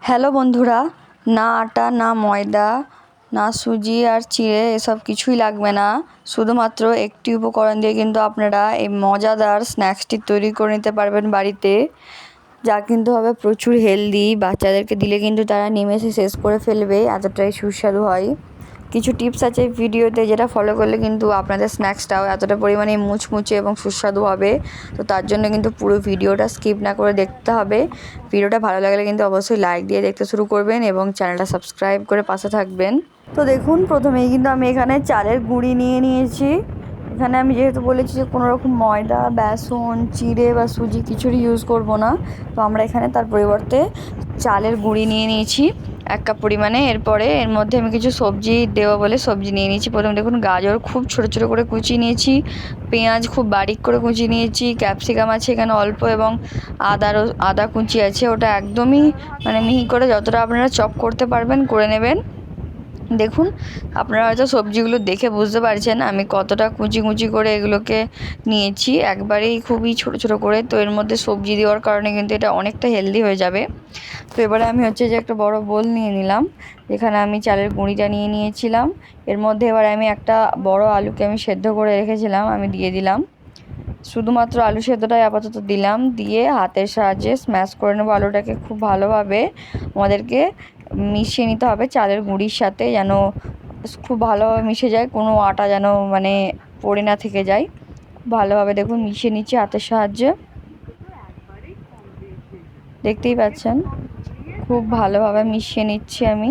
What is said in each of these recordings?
Hello বন্ধুরা, না আটা না ময়দা না সুজি আর চিড়ে এসব কিছুই লাগবে না। শুধুমাত্র একটি উপকরণ দিয়ে কিন্তু আপনারা এই মজাদার স্ন্যাক্সটি তৈরি করে নিতে পারবেন বাড়িতে, যা কিন্তু হবে প্রচুর হেলদি। বাচ্চাদেরকে দিলে কিন্তু তারা নিমেষে শেষ করে ফেলবে, এতটাই সুস্বাদু হয়। কিছু টিপস আছে ভিডিওতে, যেটা ফলো করলে কিন্তু আপনাদের স্ন্যাক্সটাও এতটা পরিমাণে মুচমুচে এবং সুস্বাদু হবে। তো তার জন্য কিন্তু পুরো ভিডিওটা স্কিপ না করে দেখতে হবে। ভিডিওটা ভালো লাগলে কিন্তু অবশ্যই লাইক দিয়ে দেখতে শুরু করবেন এবং চ্যানেলটা সাবস্ক্রাইব করে পাশে থাকবেন। তো দেখুন, প্রথমেই কিন্তু আমি এখানে চালের গুঁড়ি নিয়ে নিয়েছি। এখানে আমি যেহেতু বলেছি যে কোনো রকম ময়দা, বেসন, চিড়ে বা সুজি কিছুরই ইউজ করব না, তো আমরা এখানে তার পরিবর্তে চালের গুঁড়ি নিয়ে নিয়েছি 1 কাপ পরিমাণে। এরপরে এর মধ্যে আমি কিছু সবজি দেবো বলে সবজি নিয়ে নিয়েছি। প্রথমে দেখুন, গাজর খুব ছোট ছোট করে কুচিয়ে নিয়েছি, পেঁয়াজ খুব বারিক করে কুচিয়ে নিয়েছি, ক্যাপসিকাম আছে এখানে অল্প, এবং আদা কুচি আছে, ওটা একদমই মিহি করে যতটা আপনারা চপ করতে পারবেন করে নেবেন। দেখুন, আপনারা হয়তো সবজিগুলো দেখে বুঝতে পারছেন আমি কতটা কুচি কুচি করে এগুলোকে নিয়েছি, একবারেই খুবই ছোট ছোট করে। তো এর মধ্যে সবজি দেওয়ার কারণে কিন্তু এটা অনেকটা হেলদি হয়ে যাবে। তো এবারে আমি যে একটা বড় বোল নিয়ে নিলাম, যেখানে আমি চালের গুঁড়িটা নিয়ে নিয়েছিলাম। এর মধ্যে এবারে আমি একটা বড় আলুকে আমি সেদ্ধ করে রেখেছিলাম, আমি দিয়ে দিলাম। শুধুমাত্র আলু সেদ্ধটাই আপাতত দিলাম, দিয়ে হাতের সাহায্যে স্ম্যাশ করে নেবো আলুটাকে। খুব ভালোভাবে আমাদেরকে মিশিয়ে নিতে হবে চালের গুঁড়ির সাথে, যেন খুব ভালোভাবে মিশে যায়, কোনো আটা যেন পড়ে না থেকে যায়। ভালোভাবে দেখুন মিশিয়ে নিচ্ছি হাতের সাহায্যে, দেখতেই পাচ্ছেন খুব ভালোভাবে মিশিয়ে নিচ্ছি আমি।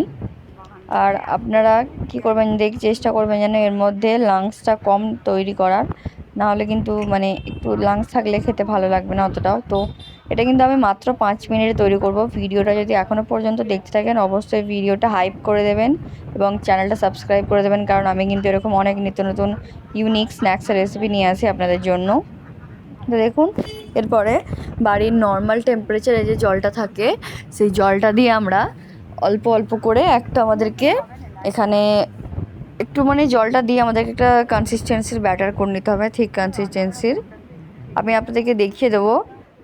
আর আপনারা কি করবেন, চেষ্টা করবেন যেন এর মধ্যে লাংসটা কম তৈরি করার, না হলে কিন্তু একটু লাংস থাকলে খেতে ভালো লাগবে না অতটাও। তো এটা কিন্তু আমি মাত্র 5 মিনিটে তৈরি করব। ভিডিওটা যদি এখনও পর্যন্ত দেখতে থাকেন অবশ্যই ভিডিওটা হাইপ করে দেবেন এবং চ্যানেলটা সাবস্ক্রাইব করে দেবেন, কারণ আমি কিন্তু এরকম অনেক নিত্য নতুন ইউনিক স্ন্যাক্সের রেসিপি নিয়ে আসি আপনাদের জন্য। তো দেখুন, এরপরে বাড়ির নর্মাল টেম্পারেচারে যে জলটা থাকে সেই জলটা দিয়ে আমরা অল্প অল্প করে আমাদেরকে এখানে একটু জলটা দিয়ে আমাদেরকে একটা কনসিস্টেন্সির ব্যাটার করে নিতে হবে, ঠিক কনসিস্টেন্সির। আমি আপনাদেরকে দেখিয়ে দেবো।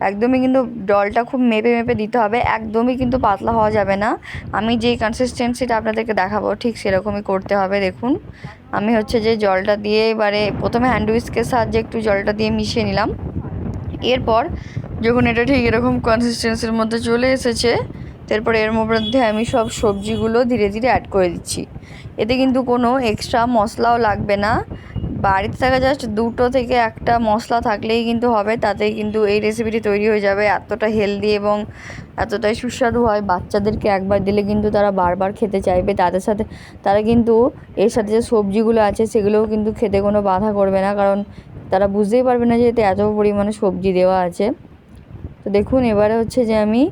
একদমই কিন্তু জলটা খুব মেপে মেপে দিতে হবে, একদমই কিন্তু পাতলা হওয়া যাবে না। আমি যেই কনসিস্টেন্সিটা আপনাদেরকে দেখাবো ঠিক সেরকমই করতে হবে। দেখুন, আমি যে জলটা দিয়ে এবারে প্রথমে হ্যান্ড উইস্কের সাহায্যে একটু জলটা দিয়ে মিশিয়ে নিলাম। এরপর যখন এটা ঠিক এরকম কনসিস্টেন্সির মধ্যে চলে এসেছে, তারপরে এর মধ্যে আমি সব সবজিগুলো ধীরে ধীরে অ্যাড করে দিচ্ছি। এতে কিন্তু কোনো এক্সট্রা মশলাও লাগবে না, বাড়িতে থাকা জাস্ট 2 থেকে 1টা মশলা থাকলেই কিন্তু হবে, তাতেই কিন্তু এই রেসিপিটি তৈরি হয়ে যাবে। এতটা হেলদি এবং এতটাই সুস্বাদু হয়, বাচ্চাদেরকে একবার দিলে কিন্তু তারা বারবার খেতে চাইবে। তাদের সাথে তারা কিন্তু এর সাথে যে সবজিগুলো আছে সেগুলোও কিন্তু খেতে কোনো বাধা করবে না, কারণ তারা বুঝতেই পারবে না যে এতে এত পরিমাণে সবজি দেওয়া আছে। তো দেখুন, এবারে যে আমি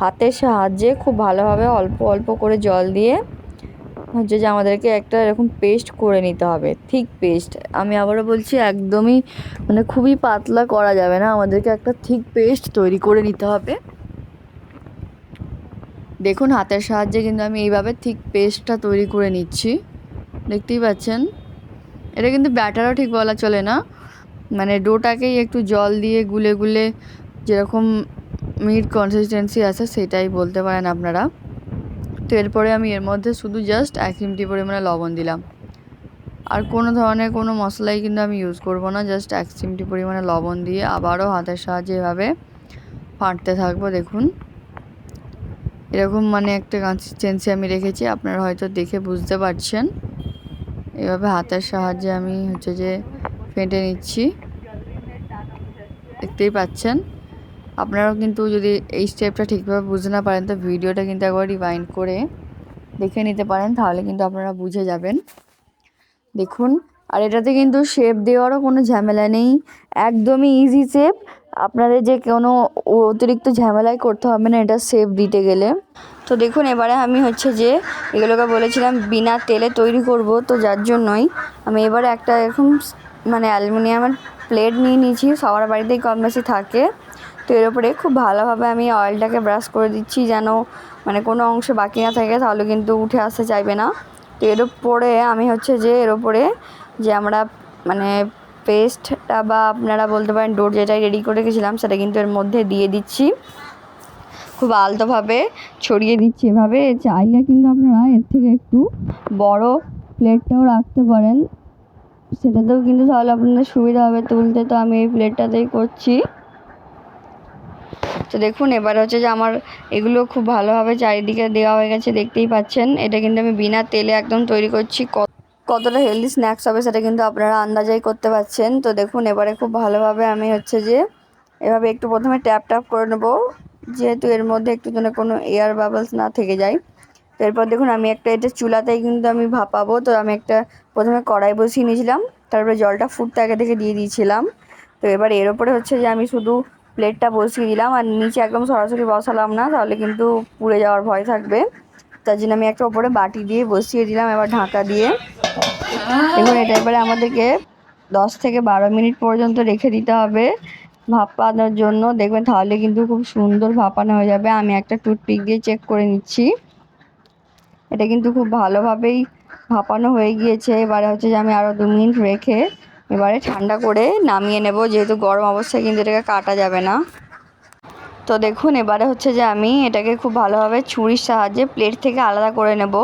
হাতের সাহায্যে খুব ভালোভাবে অল্প অল্প করে জল দিয়ে যে আমাদেরকে একটা এরকম পেস্ট করে নিতে হবে, ঠিক পেস্ট। আমি আবারও বলছি, একদমই খুবই পাতলা করা যাবে না, আমাদেরকে একটা ঠিক পেস্ট তৈরি করে নিতে হবে। দেখুন, হাতের সাহায্যে কিন্তু আমি এইভাবে ঠিক পেস্টটা তৈরি করে নিচ্ছি, দেখতেই পাচ্ছেন। এটা কিন্তু ব্যাটারও ঠিক বলা চলে না, ডোটাকেই একটু জল দিয়ে গুলে গুলে যেরকম মিট কনসিস্টেন্সি আছে সেটাই বলতে পারেন আপনারা। তো এরপরে আমি এর মধ্যে শুধু জাস্ট 1 চিমটি পরিমাণে লবণ দিলাম, আর কোনো ধরনের কোনো মশলাই কিন্তু আমি ইউজ করব না। জাস্ট 1 চিমটি পরিমাণে লবণ দিয়ে আবারও হাতের সাহায্যে এভাবে ফাটতে থাকবো। দেখুন, এরকম একটা কনসিস্টেন্সি আমি রেখেছি, আপনারা হয়তো দেখে বুঝতে পারছেন। এভাবে হাতের সাহায্যে আমি যে ফেটে নিচ্ছি, দেখতেই পাচ্ছেন। আপনারাও কিন্তু যদি এই স্টেপটা ঠিকভাবে বুঝতে না পারেন তো ভিডিওটা কিন্তু একবার রিওয়াইন্ড করে দেখে নিতে পারেন, তাহলে কিন্তু আপনারা বুঝে যাবেন। দেখুন, আর এটাতে কিন্তু শেপ দেওয়ারও কোনো ঝামেলা নেই, একদমই ইজি শেপ। আপনাদের যে কোনো অতিরিক্ত ঝামেলাই করতে হবে না এটা শেপ দিতে গেলে। তো দেখুন, এবারে আমি যে এগুলোকে বলেছিলাম বিনা তেলে তৈরি করব, তো যার জন্যই আমি এবারে একটা এরকম অ্যালুমিনিয়ামের প্লেট নিয়ে নিয়েছি, সবার বাড়িতেই কম বেশি থাকে। তো এর উপরে খুব ভালোভাবে আমি অয়েলটাকে ব্রাশ করে দিচ্ছি, যেন কোনো অংশ বাকি না থাকে, তাহলে কিন্তু উঠে আসতে চাইবে না। তো এর উপরে আমি এর উপরে যে আমরা পেস্টটা বা আপনারা বলতে পারেন ডোর যেটা রেডি করে রেখেছিলাম সেটা কিন্তু এর মধ্যে দিয়ে দিচ্ছি। খুব আলতোভাবে ছড়িয়ে দিচ্ছি এভাবে। চাইলে কিন্তু আপনারা এর থেকে একটু বড় প্লেটটাও রাখতে পারেন, সেটাতেও কিন্তু তাহলে আপনাদের সুবিধা হবে তুলতে। তো আমি এই প্লেটটাতেই করছি। তো দেখুন এবার হচ্ছে যে আমার এগুলো খুব ভালোভাবে চারিদিকে দেওয়া হয়ে গেছে, দেখতেই পাচ্ছেন। এটা কিন্তু আমি বিনা তেলে একদম তৈরি করছি। কতটা হেলদি স্ন্যাক্স হবে সেটা কিন্তু আপনারা আন্দাজাই করতে পারছেন। তো দেখুন এবারে খুব ভালোভাবে আমি হচ্ছে যে এভাবে একটু প্রথমে ট্যাপ করে নেবো, যেহেতু এর মধ্যে একটু যেন কোনো এয়ার বাবলস না থেকে যায়। তো এরপর দেখুন আমি একটা এটা চুলাতেই কিন্তু আমি ভাপাবো। তো আমি একটা প্রথমে কড়াই বসিয়ে নিয়েছিলাম, তারপরে জলটা ফুটতে আগে থেকে দিয়ে দিয়েছিলাম। তো এবার এর ওপরে হচ্ছে যে আমি শুধু প্লেটটা বসিয়ে দিলাম, আর নিচে একদম সরাসরি বসালাম না, তাহলে কিন্তু পুড়ে যাওয়ার ভয় থাকবে। তার জন্য আমি একটা ওপরে বাটি দিয়ে বসিয়ে দিলাম, এবার ঢাকা দিয়ে। দেখুন এটা এবারে আমাদেরকে 10 থেকে 12 মিনিট পর্যন্ত রেখে দিতে হবে ভাপানোর জন্য। দেখবেন তাহলে কিন্তু খুব সুন্দর ভাপানো হয়ে যাবে। আমি একটা টুথপিক দিয়ে চেক করে নিচ্ছি, এটা কিন্তু খুব ভালোভাবেই ভাপানো হয়ে গিয়েছে। এবারে হচ্ছে যে আমি আরও 2 মিনিট রেখে এবারে ঠান্ডা করে নামিয়ে নেব, যেহেতু গরম অবস্থায় কিন্তু এটাকে কাটা যাবে না। তো দেখুন এবারে হচ্ছে যে আমি এটাকে খুব ভালোভাবে ছুরির সাহায্যে প্লেট থেকে আলাদা করে নেব।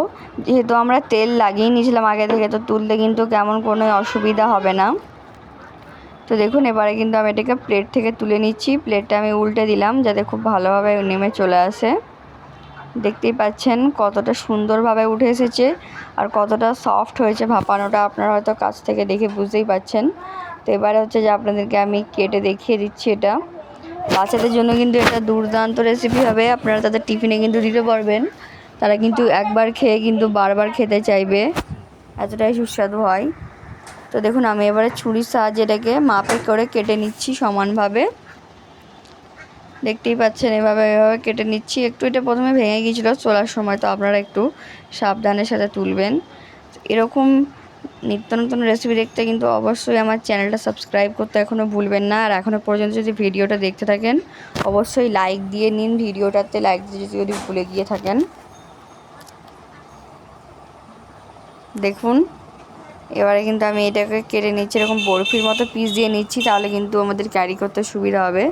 যেহেতু আমরা তেল লাগিয়ে নিয়েছিলাম আগে থেকে, তো তুলতে কিন্তু কেমন কোনো অসুবিধা হবে না। তো দেখুন এবারে কিন্তু আমি এটাকে প্লেট থেকে তুলে নিচ্ছি। প্লেটটা আমি উল্টে দিলাম যাতে খুব ভালোভাবে নেমে চলে আসে। দেখতেই পাচ্ছেন কতটা সুন্দরভাবে উঠে এসেছে আর কতটা সফট হয়েছে ভাপানোটা, আপনারা হয়তো কাছ থেকে দেখে বুঝতেই পাচ্ছেন। তো এবারে হচ্ছে যে আপনাদেরকে আমি কেটে দেখিয়ে দিচ্ছি। এটা বাচ্চাদের জন্য কিন্তু এটা দুর্দান্ত রেসিপি হবে, আপনারা তাদের টিফিনে কিন্তু দিতে পারবেন। তারা কিন্তু একবার খেয়ে কিন্তু বারবার খেতে চাইবে, এতটাই সুস্বাদু হয়। তো দেখুন আমি এবারে ছুরির সাহায্যে এটাকে মাপে করে কেটে নিচ্ছি সমানভাবে। দেখতেই পাচ্ছেন এভাবে কেটে নিচ্ছি। একটু এটা প্রথমে ভেঙে গিয়েছিলো তোলার সময়, তো আপনারা একটু সাবধানের সাথে তুলবেন। এরকম নিত্য নতুন রেসিপি দেখতে কিন্তু অবশ্যই আমার চ্যানেলটা সাবস্ক্রাইব করতে এখনও ভুলবেন না। আর এখনও পর্যন্ত যদি ভিডিওটা দেখতে থাকেন অবশ্যই লাইক দিয়ে নিন, ভিডিওটাতে লাইক দিয়ে যদি ভুলে গিয়ে থাকেন। দেখুন এবারে কিন্তু আমি এটাকে কেটে নিচ্ছি, এরকম বরফির মতো পিস দিয়ে নিচ্ছি, তাহলে কিন্তু আমাদের ক্যারি করতে সুবিধা হবে।